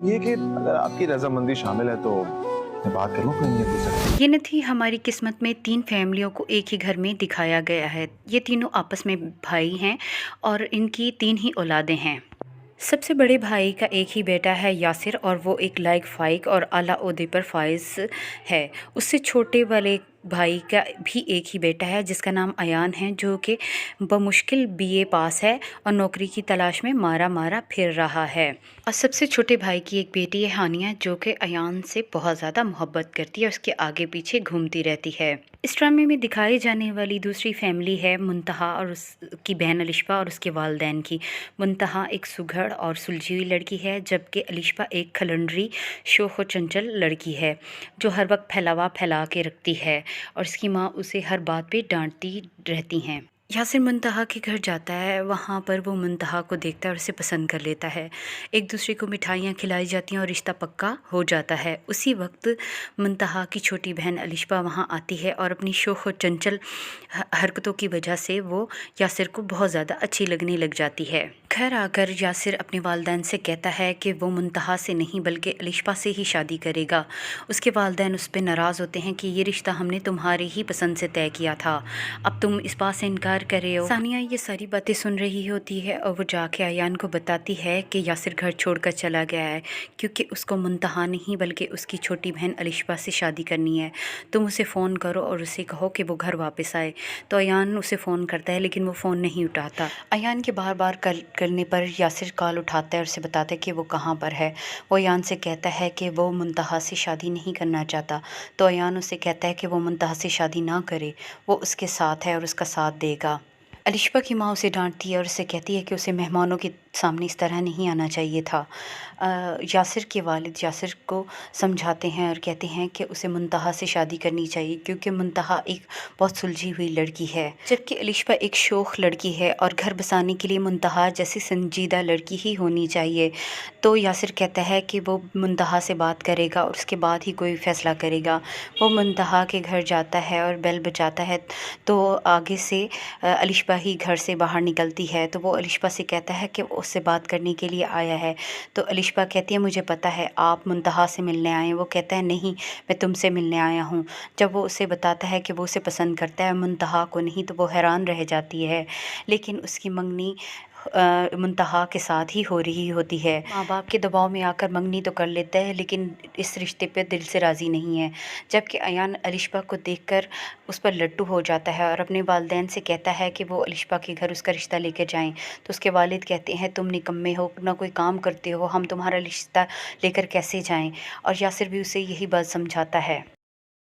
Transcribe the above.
ये कि अगर आपकी रजामंदी शामिल है तो मैं बात कर लूँ अपने अम्मी से। ये न थी हमारी किस्मत में 3 फैमिलियों को एक ही घर में दिखाया गया है। ये तीनों आपस में भाई हैं और इनकी 3 ही औलादें हैं। सबसे बड़े भाई का एक ही बेटा है यासिर और वो एक लायक फ़ाइक और आला ओहदे पर फाइज़ है। उससे छोटे वाले भाई का भी एक ही बेटा है जिसका नाम अयान है, जो कि बमुश्किल बीए पास है और नौकरी की तलाश में मारा फिर रहा है। और सबसे छोटे भाई की एक बेटी है हानिया, जो कि अयान से बहुत ज़्यादा मोहब्बत करती है, उसके आगे पीछे घूमती रहती है। इस ड्रामे में दिखाई जाने वाली दूसरी फैमिली है मुंतहा और उसकी बहन अलिशबा और उसके वालिदैन की। मुंतहा एक सुघड़ और सुलझी हुई लड़की है, जबकि अलिशबा एक खलंडरी शोख व चंचल लड़की है जो हर वक्त फैला के रखती है और उसकी माँ उसे हर बात पे डांटती रहती हैं। यासिर मुंतहा के घर जाता है, वहाँ पर वो मुंतहा को देखता है और उसे पसंद कर लेता है। एक दूसरे को मिठाइयाँ खिलाई जाती हैं और रिश्ता पक्का हो जाता है। उसी वक्त मुंतहा की छोटी बहन अलिशबा वहाँ आती है और अपनी शोख और चंचल हरकतों की वजह से वो यासिर को बहुत ज़्यादा अच्छी लगने लग जाती है। घर आकर यासिर अपने वालिदैन से कहता है कि वो मुंतहा से नहीं बल्कि अलिशबा से ही शादी करेगा। उसके वालिदैन उस पर नाराज़ होते हैं कि ये रिश्ता हमने तुम्हारी ही पसंद से तय किया था, अब तुम इस बात से इनकार कर रहे हो। सानिया ये सारी बातें सुन रही होती है और वो जाके अयान को बताती है कि यासिर घर छोड़कर चला गया है क्योंकि उसको मुंतहा नहीं बल्कि उसकी छोटी बहन अलिशबा से शादी करनी है। तुम उसे फ़ोन करो और उसे कहो कि वो घर वापस आए। तो अयान उसे फ़ोन करता है लेकिन वो फ़ोन नहीं उठाता। अयान के बार बार करने पर यासिर कॉल उठाता है और उसे बताता है कि वो कहाँ पर है। वो अयान से कहता है कि वो मुंतहा से शादी नहीं करना चाहता। तो अयान उसे कहता है कि वो मुंतहा से शादी ना करे, वो उसके साथ है और उसका साथ देगा। अलिशबा की माँ उसे डांटती है और उसे कहती है कि उसे मेहमानों के सामने इस तरह नहीं आना चाहिए था। यासिर के वालिद यासिर को समझाते हैं और कहते हैं कि उसे मुंतहा से शादी करनी चाहिए क्योंकि मुंतहा एक बहुत सुलझी हुई लड़की है, जबकि अलिशबा एक शोख लड़की है और घर बसाने के लिए मुंतहा जैसी संजीदा लड़की ही होनी चाहिए। तो यासिर कहता है कि वो मुंतहा से बात करेगा और उसके बाद ही कोई फ़ैसला करेगा। वो मुंतहा के घर जाता है और बेल बजाता है तो आगे से अलिशबा ही घर से बाहर निकलती है। तो वो अलिशबा से कहता है कि वो उससे बात करने के लिए आया है। तो अलिशबा कहती है मुझे पता है आप मुंतहा से मिलने आए हैं। वो कहता है नहीं, मैं तुमसे मिलने आया हूँ। जब वो उसे बताता है कि वो उसे पसंद करता है मुंतहा को नहीं, तो वो हैरान रह जाती है। लेकिन उसकी मंगनी मुंतहा के साथ ही हो रही होती है। माँ बाप के दबाव में आकर मंगनी तो कर लेता है लेकिन इस रिश्ते पे दिल से राज़ी नहीं है। जबकि अयान अलिशबा को देखकर उस पर लट्टू हो जाता है और अपने वालिदैन से कहता है कि वो अलिशबा के घर उसका रिश्ता लेकर जाएं। तो उसके वालिद कहते हैं तुम निकम्मे हो, ना कोई काम करते हो, हम तुम्हारा रिश्ता लेकर कैसे जाएं। और यासिर भी उसे यही बात समझाता है।